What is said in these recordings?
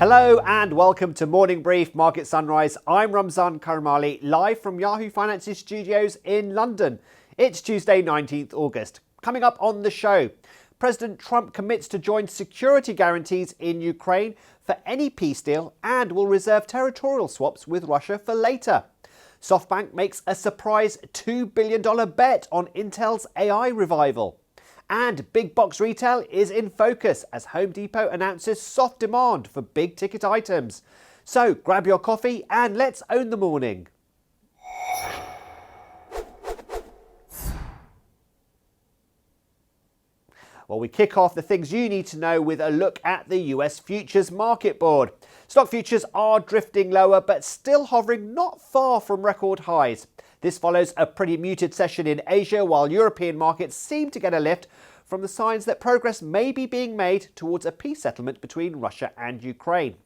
Hello and welcome to Morning Brief Market Sunrise. I'm Ramzan Karmali, live from Yahoo Finance's studios in London. It's Tuesday, 19th August. Coming up on the show, President Trump commits to join security guarantees in Ukraine for any peace deal and will reserve territorial swaps with Russia for later. SoftBank makes a surprise $2 billion bet on Intel's AI revival. And big box retail is in focus as Home Depot announces soft demand for big ticket items. So grab your coffee and let's own the morning. Well, we kick off the things you need to know with a look at the US Futures Market Board. Stock futures are drifting lower but still hovering not far from record highs. This follows a pretty muted session in Asia, while European markets seem to get a lift from the signs that progress may be being made towards a peace settlement between Russia and Ukraine.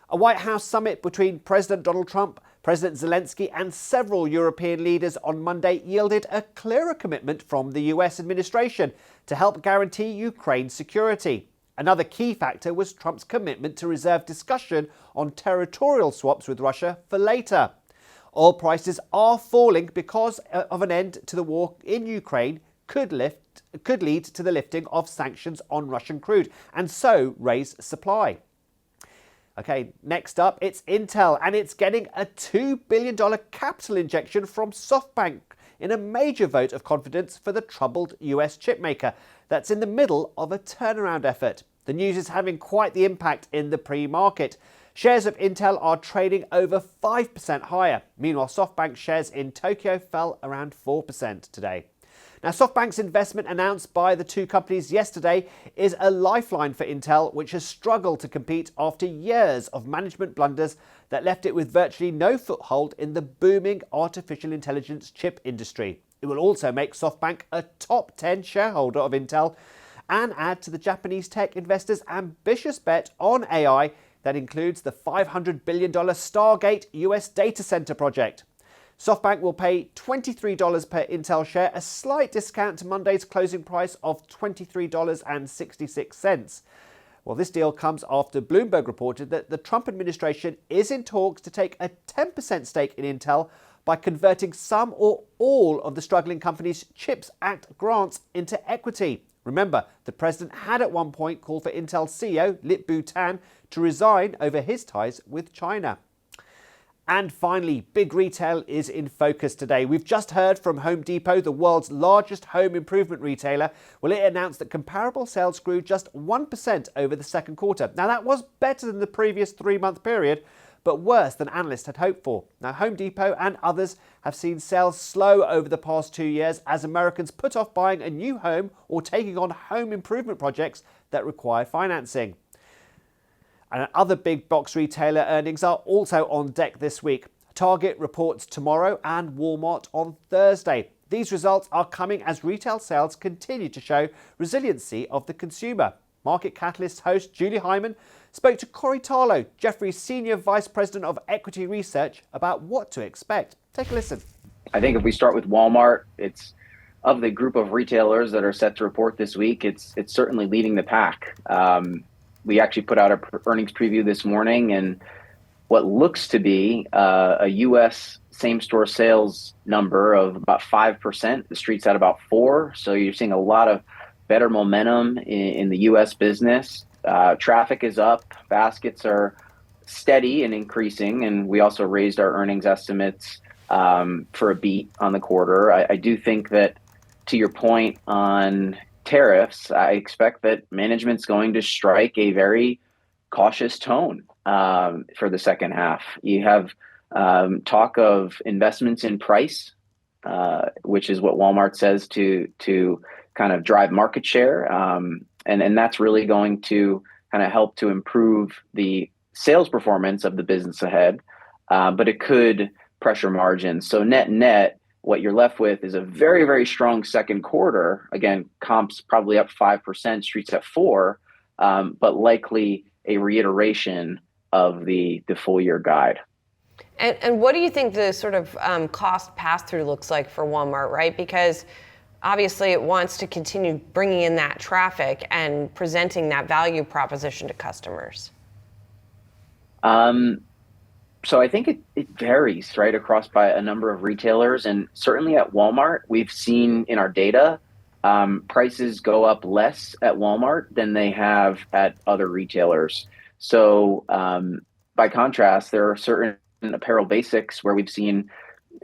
A White House summit between President Donald Trump, President Zelensky and several European leaders on Monday yielded a clearer commitment from the US administration to help guarantee Ukraine's security. Another key factor was Trump's commitment to reserve discussion on territorial swaps with Russia for later. Oil prices are falling because of an end to the war in Ukraine could lead to the lifting of sanctions on Russian crude and so raise supply. Okay, next up, it's Intel, and it's getting a $2 billion capital injection from SoftBank in a major vote of confidence for the troubled US chipmaker that's in the middle of a turnaround effort. The news is having quite the impact in the pre-market. Shares of Intel are trading over 5% higher. Meanwhile, SoftBank shares in Tokyo fell around 4% today. Now, SoftBank's investment announced by the two companies yesterday is a lifeline for Intel, which has struggled to compete after years of management blunders that left it with virtually no foothold in the booming artificial intelligence chip industry. It will also make SoftBank a top 10 shareholder of Intel and add to the Japanese tech investors' ambitious bet on AI that includes the $500 billion Stargate US data center project. SoftBank will pay $23 per Intel share, a slight discount to Monday's closing price of $23.66. Well, this deal comes after Bloomberg reported that the Trump administration is in talks to take a 10% stake in Intel by converting some or all of the struggling company's CHIPS Act grants into equity. Remember, the president had at one point called for Intel CEO Lip-Bu Tan to resign over his ties with China. And finally, big retail is in focus today. We've just heard from Home Depot, the world's largest home improvement retailer. Well, it announced that comparable sales grew just 1% over the second quarter. Now, that was better than the previous 3-month period, but worse than analysts had hoped for. Now, Home Depot and others have seen sales slow over the past 2 years as Americans put off buying a new home or taking on home improvement projects that require financing. And other big box retailer earnings are also on deck this week. Target reports tomorrow and Walmart on Thursday. These results are coming as retail sales continue to show resiliency of the consumer. Market Catalyst host Julie Hyman spoke to Corey Tarlow, Jefferies Senior Vice President of Equity Research, about what to expect. Take a listen. I think if we start with Walmart, it's of the group of retailers that are set to report this week, it's certainly leading the pack. We actually put out an earnings preview this morning, and what looks to be a U.S. same-store sales number of about 5%. The street's at about 4%. So you're seeing a lot of better momentum in the U.S. business. Traffic is up. Baskets are steady and increasing. And we also raised our earnings estimates for a beat on the quarter. I do think that, to your point on tariffs, I expect that management's going to strike a very cautious tone for the second half. You have talk of investments in price, which is what Walmart says to kind of drive market share. And that's really going to kind of help to improve the sales performance of the business ahead. But it could pressure margins. So net, what you're left with is a very, very strong second quarter. Again, comps probably up 5%, streets at 4%, but likely a reiteration of the full year guide. And what do you think the sort of cost pass-through looks like for Walmart, right? Because obviously it wants to continue bringing in that traffic and presenting that value proposition to customers. So I think it varies, right, across by a number of retailers. And certainly at Walmart, we've seen in our data prices go up less at Walmart than they have at other retailers. So by contrast, there are certain apparel basics where we've seen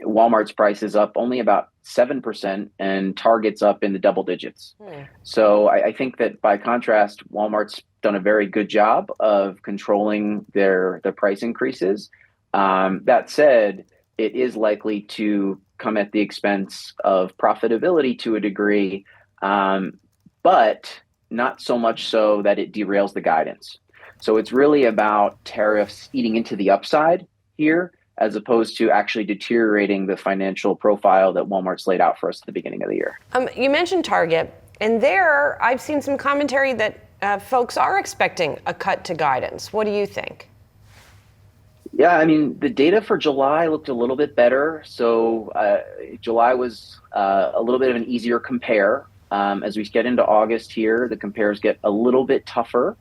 Walmart's prices up only about 7% and Target's up in the double digits. So I think that by contrast, Walmart's done a very good job of controlling their price increases. That said, it is likely to come at the expense of profitability to a degree, but not so much so that it derails the guidance. So it's really about tariffs eating into the upside here, as opposed to actually deteriorating the financial profile that Walmart's laid out for us at the beginning of the year. You mentioned Target, and there I've seen some commentary that folks are expecting a cut to guidance. What do you think? Yeah, I mean, the data for July looked a little bit better. So July was a little bit of an easier compare. As we get into August here, the compares get a little bit tougher.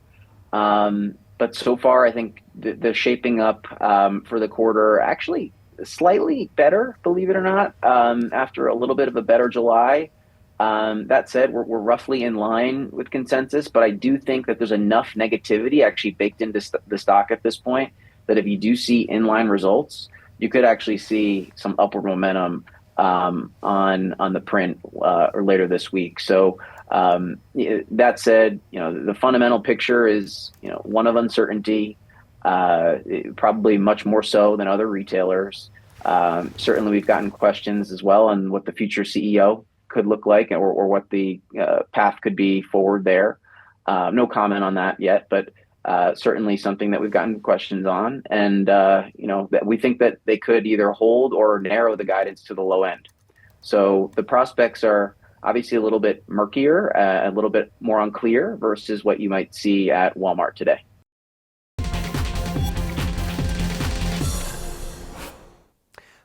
But so far, I think the shaping up for the quarter actually slightly better, believe it or not, after a little bit of a better July. That said, we're roughly in line with consensus, but I do think that there's enough negativity actually baked into the stock at this point that if you do see inline results, you could actually see some upward momentum on the print or later this week. So that said, the fundamental picture is one of uncertainty, probably much more so than other retailers. Certainly, we've gotten questions as well on what the future CEO could look like or what the path could be forward there. No comment on that yet, but certainly something that we've gotten questions on, and that we think that they could either hold or narrow the guidance to the low end. So the prospects are obviously a little bit murkier, a little bit more unclear versus what you might see at Walmart today.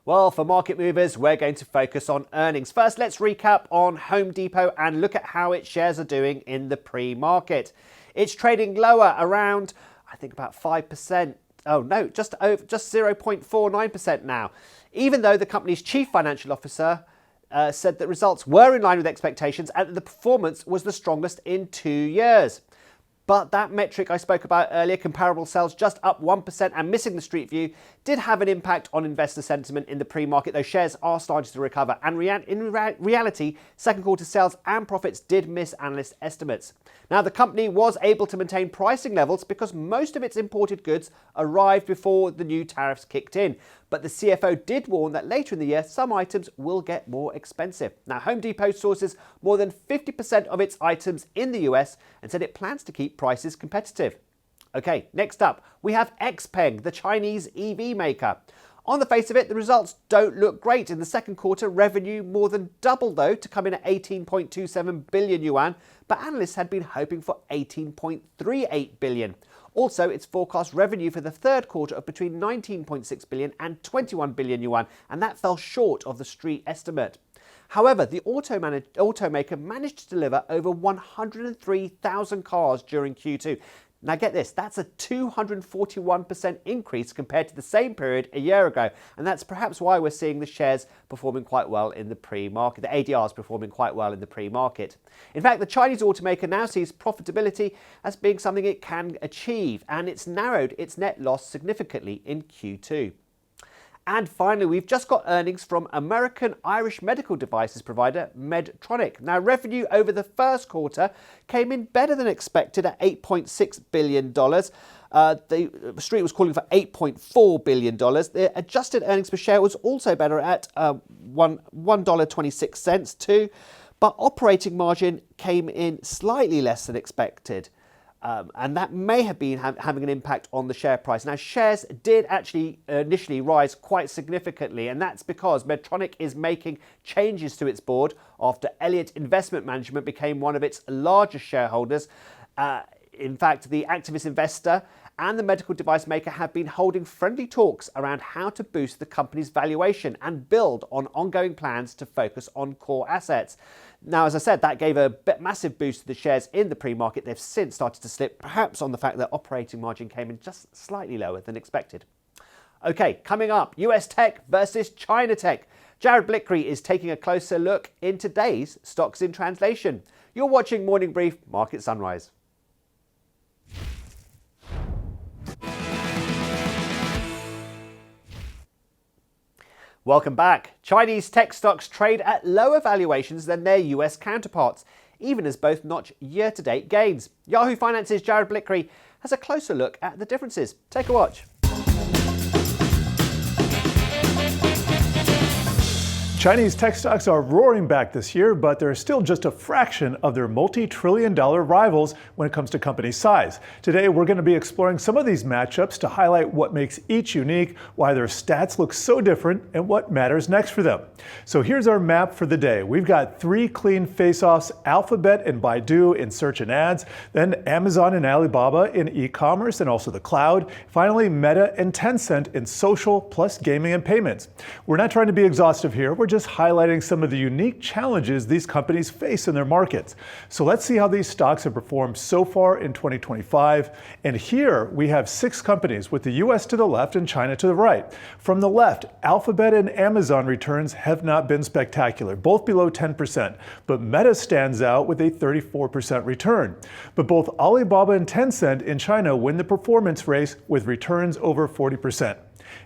Well, for market movers, we're going to focus on earnings. First, let's recap on Home Depot and look at how its shares are doing in the pre-market. It's trading lower around, I think, about 5%. Oh no, just 0.49% now. Even though the company's chief financial officer said that results were in line with expectations and that the performance was the strongest in 2 years. But that metric I spoke about earlier, comparable sales just up 1% and missing the street view, did have an impact on investor sentiment in the pre-market, though shares are starting to recover. And in reality, second quarter sales and profits did miss analyst estimates. Now, the company was able to maintain pricing levels because most of its imported goods arrived before the new tariffs kicked in. But the CFO did warn that later in the year, some items will get more expensive. Now, Home Depot sources more than 50% of its items in the US and said it plans to keep prices competitive. Okay, next up, we have Xpeng, the Chinese EV maker. On the face of it, the results don't look great. In the second quarter, revenue more than doubled, though, to come in at 18.27 billion yuan, but analysts had been hoping for 18.38 billion. Also, its forecast revenue for the third quarter of between 19.6 billion and 21 billion yuan, and that fell short of the street estimate. However, the automaker managed to deliver over 103,000 cars during Q2. Now get this, that's a 241% increase compared to the same period a year ago. And that's perhaps why we're seeing the shares performing quite well in the pre-market, the ADRs performing quite well in the pre-market. In fact, the Chinese automaker now sees profitability as being something it can achieve, and it's narrowed its net loss significantly in Q2. And finally, we've just got earnings from American-Irish medical devices provider Medtronic. Now, revenue over the first quarter came in better than expected at $8.6 billion. The street was calling for $8.4 billion. The adjusted earnings per share was also better at $1.26 too, but operating margin came in slightly less than expected. And that may have been having an impact on the share price. Now, shares did actually initially rise quite significantly, and that's because Medtronic is making changes to its board after Elliott Investment Management became one of its largest shareholders. In fact, the activist investor and the medical device maker have been holding friendly talks around how to boost the company's valuation and build on ongoing plans to focus on core assets. Now, as I said, that gave a massive boost to the shares in the pre-market. They've since started to slip, perhaps on the fact that operating margin came in just slightly lower than expected. Okay, coming up, US tech versus China tech. Jared Blickery is taking a closer look in today's Stocks in Translation. You're watching Morning Brief Market Sunrise. Welcome back. Chinese tech stocks trade at lower valuations than their US counterparts, even as both notch year-to-date gains. Yahoo Finance's Jared Blickery has a closer look at the differences. Take a watch. Chinese tech stocks are roaring back this year, but they're still just a fraction of their multi-trillion-dollar rivals when it comes to company size. Today, we're going to be exploring some of these matchups to highlight what makes each unique, why their stats look so different, and what matters next for them. So here's our map for the day. We've got 3 clean face-offs: Alphabet and Baidu in search and ads, then Amazon and Alibaba in e-commerce and also the cloud, finally Meta and Tencent in social plus gaming and payments. We're not trying to be exhaustive here. We're just highlighting some of the unique challenges these companies face in their markets. So let's see how these stocks have performed so far in 2025. And here we have 6 companies with the US to the left and China to the right. From the left, Alphabet and Amazon returns have not been spectacular, both below 10%, but Meta stands out with a 34% return. But both Alibaba and Tencent in China win the performance race with returns over 40%.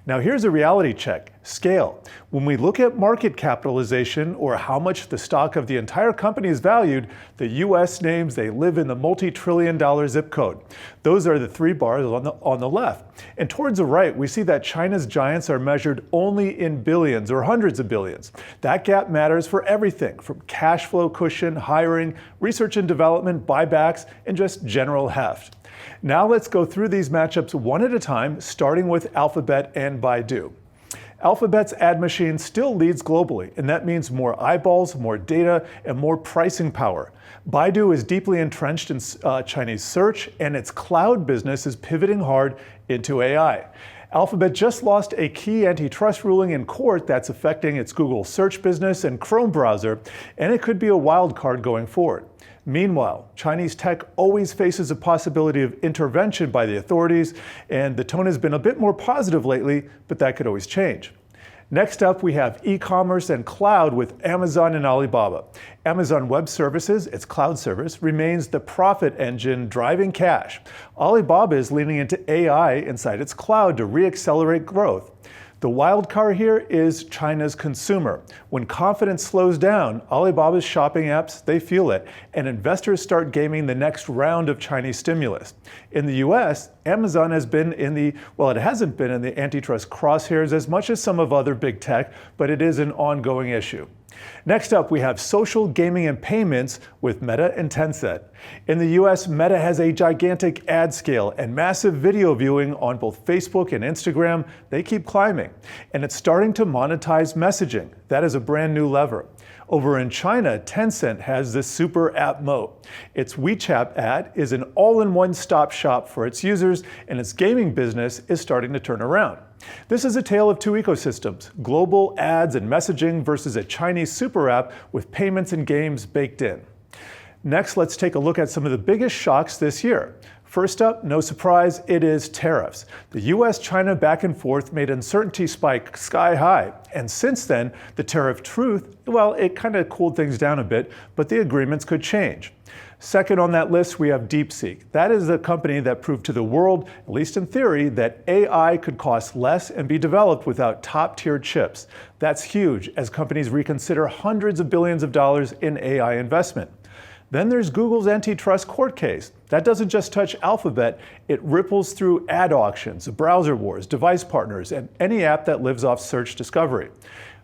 Now here's a reality check: scale. When we look at market capitalization, or how much the stock of the entire company is valued, the US names, they live in the multi-trillion-dollar zip code. Those are the 3 bars on the left. And towards the right, we see that China's giants are measured only in billions or hundreds of billions. That gap matters for everything from cash flow cushion, hiring, research and development, buybacks, and just general heft. Now let's go through these matchups one at a time, starting with Alphabet and Baidu. Alphabet's ad machine still leads globally, and that means more eyeballs, more data, and more pricing power. Baidu is deeply entrenched in Chinese search, and its cloud business is pivoting hard into AI. Alphabet just lost a key antitrust ruling in court that's affecting its Google search business and Chrome browser, and it could be a wild card going forward. Meanwhile, Chinese tech always faces a possibility of intervention by the authorities, and the tone has been a bit more positive lately, but that could always change. Next up, we have e-commerce and cloud with Amazon and Alibaba. Amazon Web Services, its cloud service, remains the profit engine driving cash. Alibaba is leaning into AI inside its cloud to re-accelerate growth. The wild card here is China's consumer. When confidence slows down, Alibaba's shopping apps, they feel it, and investors start gaming the next round of Chinese stimulus. In the US, Amazon has been it hasn't been in the antitrust crosshairs as much as some of other big tech, but it is an ongoing issue. Next up, we have social gaming and payments with Meta and Tencent. In the US, Meta has a gigantic ad scale and massive video viewing on both Facebook and Instagram. They keep climbing. And it's starting to monetize messaging. That is a brand new lever. Over in China, Tencent has this super app moat. Its WeChat ad is an all-in-one stop shop for its users, and its gaming business is starting to turn around. This is a tale of 2 ecosystems: global ads and messaging versus a Chinese super app with payments and games baked in. Next, let's take a look at some of the biggest shocks this year. First up, no surprise, it is tariffs. The US-China back and forth made uncertainty spike sky high. And since then, the tariff truth, it kind of cooled things down a bit, but the agreements could change. Second on that list, we have DeepSeek. That is the company that proved to the world, at least in theory, that AI could cost less and be developed without top-tier chips. That's huge as companies reconsider hundreds of billions of dollars in AI investment. Then there's Google's antitrust court case. That doesn't just touch Alphabet, it ripples through ad auctions, browser wars, device partners, and any app that lives off search discovery.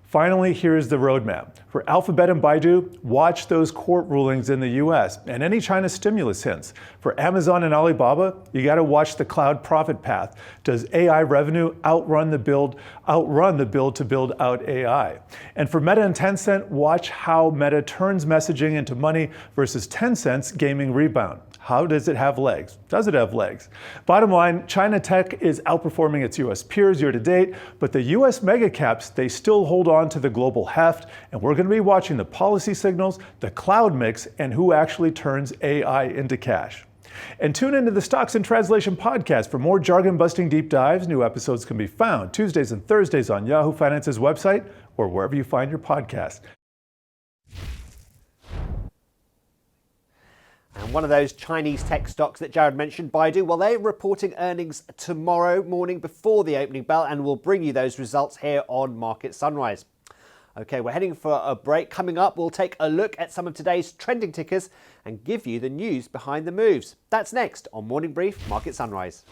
Finally, here's the roadmap. For Alphabet and Baidu, watch those court rulings in the US and any China stimulus hints. For Amazon and Alibaba, you got to watch the cloud profit path. Does AI revenue outrun the build to build out AI? And for Meta and Tencent, watch how Meta turns messaging into money versus Tencent's gaming rebound. How does it have legs? Does it have legs? Bottom line, China tech is outperforming its U.S. peers year to date, but the U.S. mega caps, they still hold on to the global heft, and we're going to be watching the policy signals, the cloud mix, and who actually turns AI into cash. And tune into the Stocks in Translation podcast for more jargon-busting deep dives. New episodes can be found Tuesdays and Thursdays on Yahoo Finance's website or wherever you find your podcasts. And one of those Chinese tech stocks that Jared mentioned, Baidu, well, they're reporting earnings tomorrow morning before the opening bell, and we'll bring you those results here on Market Sunrise. Okay, we're heading for a break. Coming up, we'll take a look at some of today's trending tickers and give you the news behind the moves. That's next on Morning Brief Market Sunrise.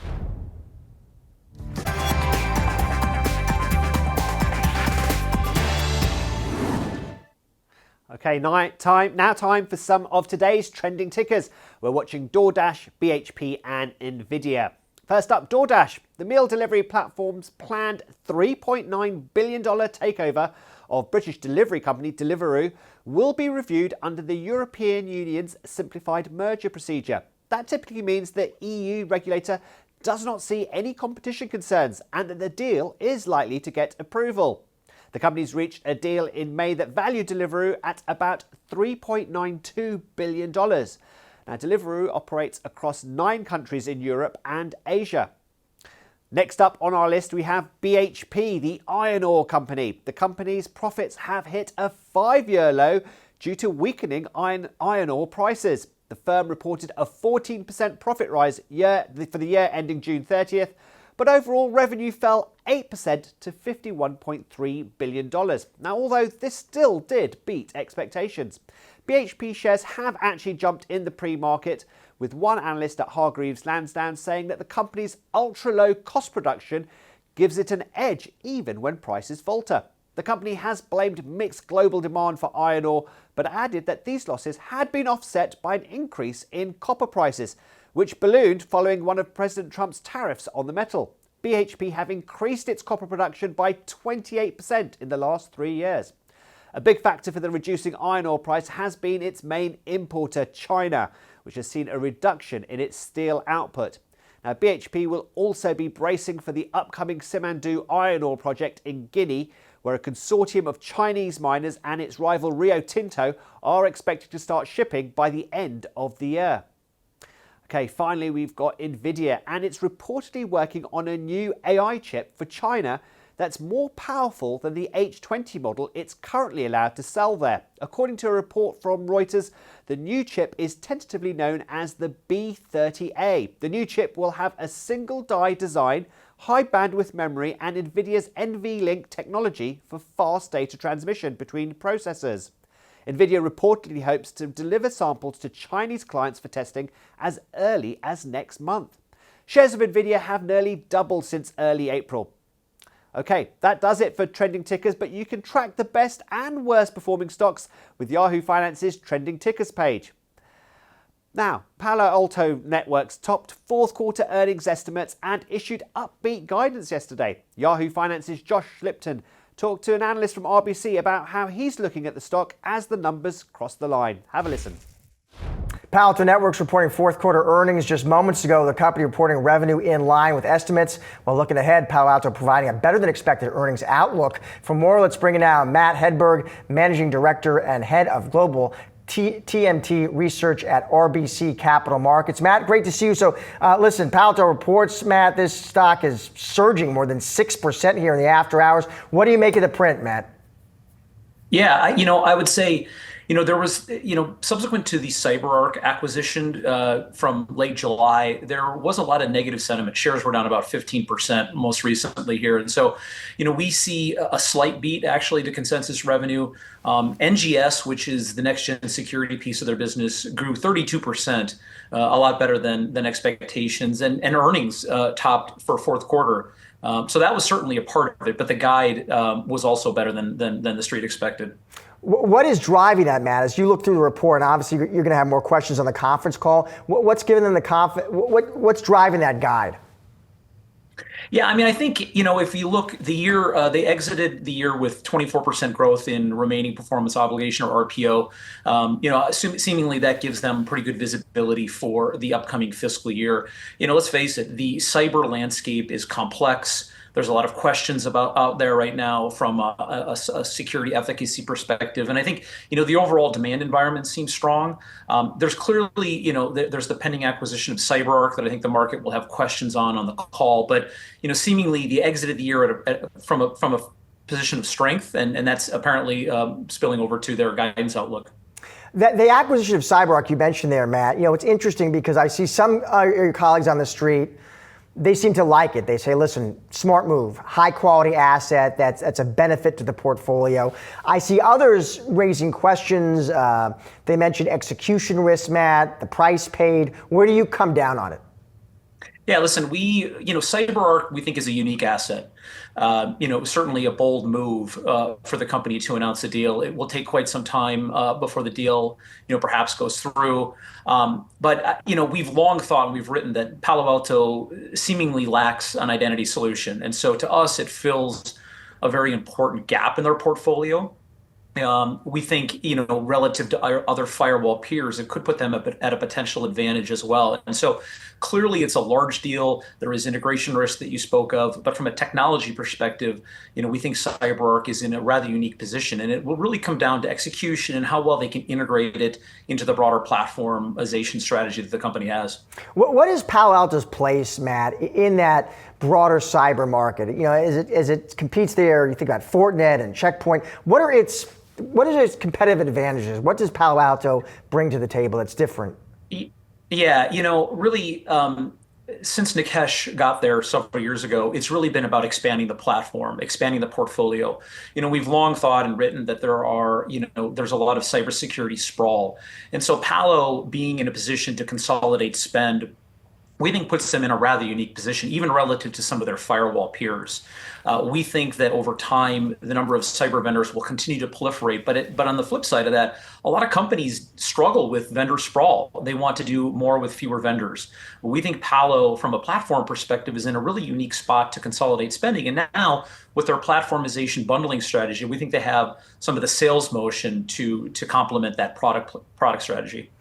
Okay, now time for some of today's trending tickers. We're watching DoorDash, BHP and Nvidia. First up, DoorDash. The meal delivery platform's planned $3.9 billion takeover of British delivery company Deliveroo will be reviewed under the European Union's simplified merger procedure. That typically means the EU regulator does not see any competition concerns and that the deal is likely to get approval. The companies reached a deal in May that valued Deliveroo at about $3.92 billion. Now, Deliveroo operates across 9 countries in Europe and Asia. Next up on our list, we have BHP, the iron ore company. The company's profits have hit a 5-year low due to weakening iron ore prices. The firm reported a 14% profit rise for the year ending June 30th, but overall revenue fell 8% to $51.3 billion. Now, although this still did beat expectations, BHP shares have actually jumped in the pre-market, with one analyst at Hargreaves Lansdown saying that the company's ultra-low cost production gives it an edge even when prices falter. The company has blamed mixed global demand for iron ore, but added that these losses had been offset by an increase in copper prices, which ballooned following one of President Trump's tariffs on the metal. BHP have increased its copper production by 28% in the last 3 years. A big factor for the reducing iron ore price has been its main importer, China, which has seen a reduction in its steel output. Now, BHP will also be bracing for the upcoming Simandou iron ore project in Guinea, where a consortium of Chinese miners and its rival Rio Tinto are expected to start shipping by the end of the year. Okay, finally, we've got Nvidia, and it's reportedly working on a new AI chip for China that's more powerful than the H20 model it's currently allowed to sell there. According to a report from Reuters, the new chip is tentatively known as the B30A. The new chip will have a single die design, high bandwidth memory, and Nvidia's NVLink technology for fast data transmission between processors. Nvidia reportedly hopes to deliver samples to Chinese clients for testing as early as next month. Shares of Nvidia have nearly doubled since early April. Okay, that does it for trending tickers, but you can track the best and worst performing stocks with Yahoo Finance's trending tickers page. Now, Palo Alto Networks topped fourth quarter earnings estimates and issued upbeat guidance yesterday. Yahoo Finance's Josh Lipton talked to an analyst from RBC about how he's looking at the stock as the numbers cross the line. Have a listen. Palo Alto Networks reporting fourth quarter earnings just moments ago. The company reporting revenue in line with estimates. While looking ahead, Palo Alto providing a better than expected earnings outlook. For more, let's bring in now Matt Hedberg, Managing Director and Head of Global TMT Research at RBC Capital Markets. Matt, great to see you. So listen, Palo Alto reports, Matt, this stock is surging more than 6% here in the after hours. What do you make of the print, Matt? Yeah, I would say, there was, subsequent to the CyberArk acquisition from late July, there was a lot of negative sentiment. Shares were down about 15% most recently here. And so, we see a slight beat actually to consensus revenue. NGS, which is the next gen security piece of their business, grew 32%, a lot better than expectations, and earnings topped for fourth quarter. So that was certainly a part of it, but the guide was also better than the street expected. What is driving that, Matt? As you look through the report, and obviously you're going to have more questions on the conference call. What's giving them the confidence? What's driving that guide? Yeah, I mean, I think, if you look the year, they exited the year with 24% growth in remaining performance obligation or RPO. Seemingly that gives them pretty good visibility for the upcoming fiscal year. Let's face it, the cyber landscape is complex. There's a lot of questions about out there right now from a security efficacy perspective, and I think the overall demand environment seems strong. There's clearly there's the pending acquisition of CyberArk that I think the market will have questions on the call, but seemingly the exit of the year from a position of strength, and that's apparently spilling over to their guidance outlook. The acquisition of CyberArk you mentioned there, Matt, it's interesting because I see some of your colleagues on the street, they seem to like it. They say, listen, smart move, high quality asset, that's a benefit to the portfolio. I see others raising questions. They mentioned execution risk, Matt, the price paid. Where do you come down on it? Yeah, listen, CyberArk we think is a unique asset. Certainly a bold move for the company to announce a deal. It will take quite some time before the deal, perhaps goes through. But we've long thought and we've written that Palo Alto seemingly lacks an identity solution, and so to us it fills a very important gap in their portfolio. We think, relative to our other firewall peers, it could put them at a potential advantage as well. And so clearly it's a large deal. There is integration risk that you spoke of, but from a technology perspective, we think CyberArk is in a rather unique position, and it will really come down to execution and how well they can integrate it into the broader platformization strategy that the company has. What is Palo Alto's place, Matt, in that broader cyber market? As it competes there, you think about Fortinet and Checkpoint. What are its competitive advantages? What does Palo Alto bring to the table that's different? Yeah, really, since Nikesh got there several years ago, it's really been about expanding the platform, expanding the portfolio. We've long thought and written that there's a lot of cybersecurity sprawl. And so Palo being in a position to consolidate spend, we think puts them in a rather unique position, even relative to some of their firewall peers. We think that over time, the number of cyber vendors will continue to proliferate. But on the flip side of that, a lot of companies struggle with vendor sprawl. They want to do more with fewer vendors. We think Palo, from a platform perspective, is in a really unique spot to consolidate spending. And now, with their platformization bundling strategy, we think they have some of the sales motion to complement that product strategy.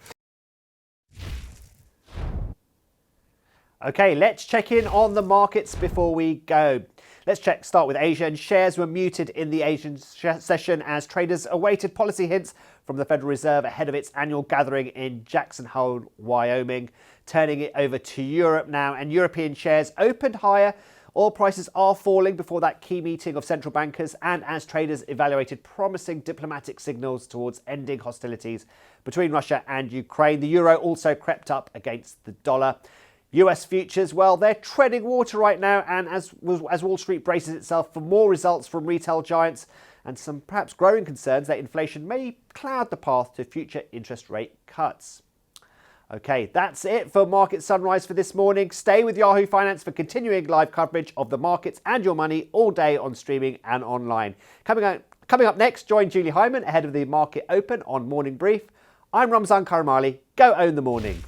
Okay, let's check in on the markets before we go. Let's start with Asia, and shares were muted in the Asian session as traders awaited policy hints from the Federal Reserve ahead of its annual gathering in Jackson Hole, Wyoming. Turning it over to Europe now, and European shares opened higher. Oil prices are falling before that key meeting of central bankers and as traders evaluated promising diplomatic signals towards ending hostilities between Russia and Ukraine. The euro also crept up against the dollar. US futures, well, they're treading water right now, and as Wall Street braces itself for more results from retail giants and some perhaps growing concerns that inflation may cloud the path to future interest rate cuts. Okay, that's it for Market Sunrise for this morning. Stay with Yahoo Finance for continuing live coverage of the markets and your money all day on streaming and online. Coming up next, join Julie Hyman ahead of the market open on Morning Brief. I'm Ramzan Karmali. Go own the morning.